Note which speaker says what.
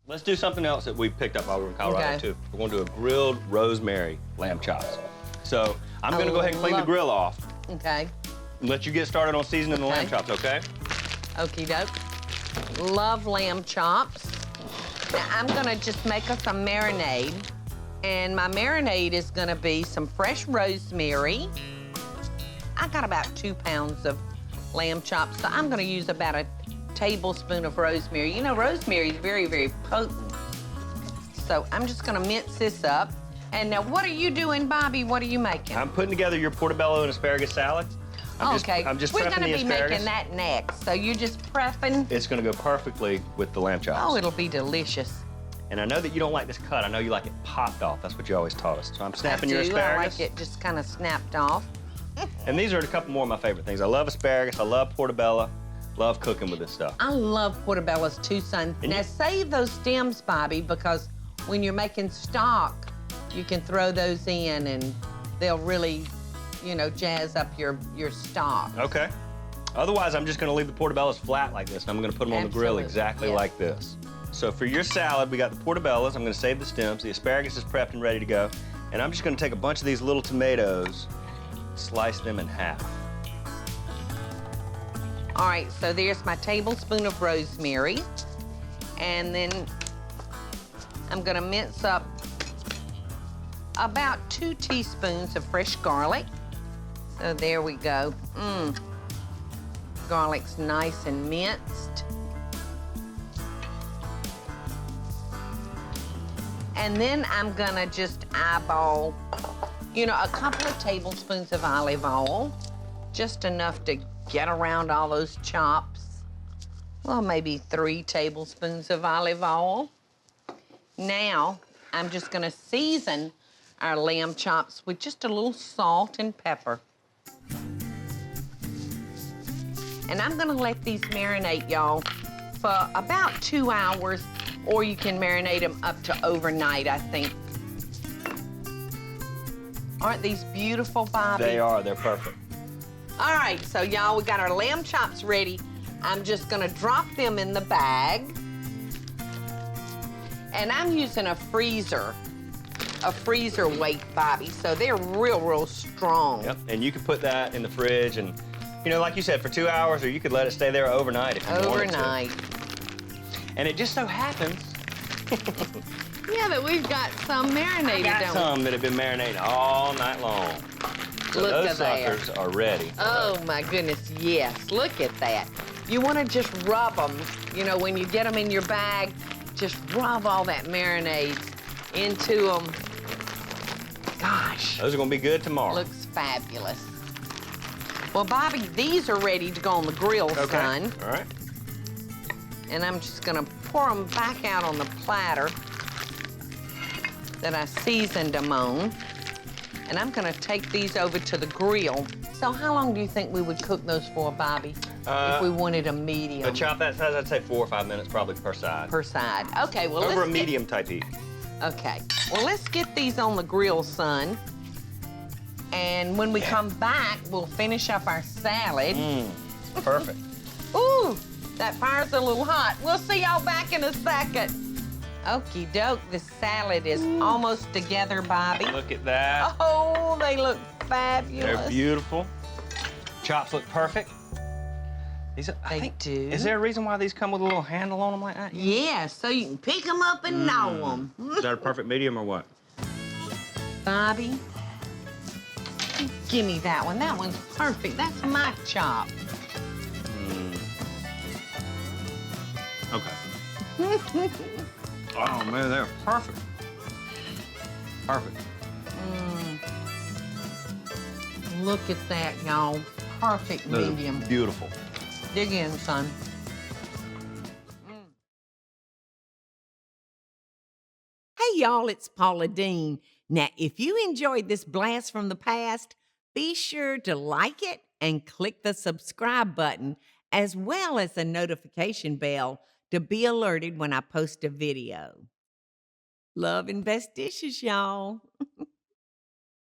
Speaker 1: Let's do something else that we picked up while we were in Colorado, too. We're going to do a grilled rosemary lamb chops. So I'm going to go ahead and clean the grill off.
Speaker 2: Okay.
Speaker 1: And let you get started on seasoning the lamb chops, okay?
Speaker 2: Okie doke. Love lamb chops. Now, I'm gonna just make us a marinade. And my marinade is gonna be some fresh rosemary. I got about 2 pounds of lamb chops, so I'm gonna use about a tablespoon of rosemary. You know, rosemary is very, very potent. So I'm just gonna mince this up. And now, what are you doing, Bobby? What are you making?
Speaker 1: I'm putting together your portobello and asparagus salad. I'm just
Speaker 2: We're
Speaker 1: prepping
Speaker 2: gonna
Speaker 1: the
Speaker 2: be
Speaker 1: asparagus.
Speaker 2: making that next. So you're just prepping.
Speaker 1: It's gonna go perfectly with the lamb chops.
Speaker 2: Oh, it'll be delicious.
Speaker 1: And I know that you don't like this cut. I know you like it popped off. That's what you always taught us. So I'm snapping your asparagus.
Speaker 2: I like it just kind of snapped off.
Speaker 1: And these are a couple more of my favorite things. I love asparagus. I love portobello. Love cooking with this stuff.
Speaker 2: I love portobellos too, son.
Speaker 1: And
Speaker 2: now save those stems, Bobby, because when you're making stock, you can throw those in and they'll really, you know, jazz up your stock.
Speaker 1: Okay. Otherwise, I'm just gonna leave the portobellos flat like this, and I'm gonna put them on the grill exactly like this. So for your salad, we got the portobellos. I'm gonna save the stems. The asparagus is prepped and ready to go. And I'm just gonna take a bunch of these little tomatoes, slice them in half.
Speaker 2: All right, so there's my tablespoon of rosemary. And then I'm gonna mince up about 2 teaspoons of fresh garlic. So there we go. Garlic's nice and minced. And then I'm gonna just eyeball, you know, a couple of tablespoons of olive oil, just enough to get around all those chops. Well, maybe 3 tablespoons of olive oil. Now, I'm just gonna season our lamb chops with just a little salt and pepper. And I'm gonna let these marinate, y'all, for about 2 hours, or you can marinate them up to overnight, I think. Aren't these beautiful, Bobby?
Speaker 1: They are, they're perfect.
Speaker 2: All right, so y'all, we got our lamb chops ready. I'm just gonna drop them in the bag. And I'm using a freezer weight, Bobby, so they're real, real strong.
Speaker 1: Yep, and you can put that in the fridge and, you know, like you said, for 2 hours, or you could let it stay there overnight if you wanted to.
Speaker 2: Overnight.
Speaker 1: And it just so happens
Speaker 2: yeah, that we've got some marinated,
Speaker 1: I got some that have been marinating all night long. So
Speaker 2: Look
Speaker 1: those
Speaker 2: at that.
Speaker 1: suckers are ready.
Speaker 2: Oh, my goodness, yes. Look at that. You want to just rub them. You know, when you get them in your bag, just rub all that marinade into them. Gosh.
Speaker 1: Those are going to be good tomorrow.
Speaker 2: Looks fabulous. Well, Bobby, these are ready to go on the grill, son.
Speaker 1: All right.
Speaker 2: And I'm just gonna pour them back out on the platter that I seasoned them on. And I'm gonna take these over to the grill. So how long do you think we would cook those for, Bobby, if we wanted a medium?
Speaker 1: A chop that size, I'd say 4 or 5 minutes probably per side.
Speaker 2: Per side. Okay, well,
Speaker 1: Over a medium type heat.
Speaker 2: Okay. Well, let's get these on the grill, son. And when we come back, we'll finish up our salad.
Speaker 1: Perfect.
Speaker 2: Ooh, that fire's a little hot. We'll see y'all back in a second. Okie doke, the salad is almost together, Bobby.
Speaker 1: Look at that.
Speaker 2: Oh, they look fabulous.
Speaker 1: They're beautiful. Chops look perfect. These
Speaker 2: They do.
Speaker 1: Is there a reason why these come with a little handle on them like that?
Speaker 2: Yeah, so you can pick them up and gnaw them.
Speaker 1: Is that a perfect medium or what?
Speaker 2: Bobby, give me that one. That one's perfect. That's my chop.
Speaker 1: Okay. Oh, man, they're perfect. Perfect.
Speaker 2: Look at that, y'all. Perfect medium.
Speaker 1: Beautiful.
Speaker 2: Dig in, son. Hey, y'all, it's Paula Deen. Now, if you enjoyed this blast from the past, be sure to like it and click the subscribe button, as well as the notification bell to be alerted when I post a video. Love and best dishes, y'all.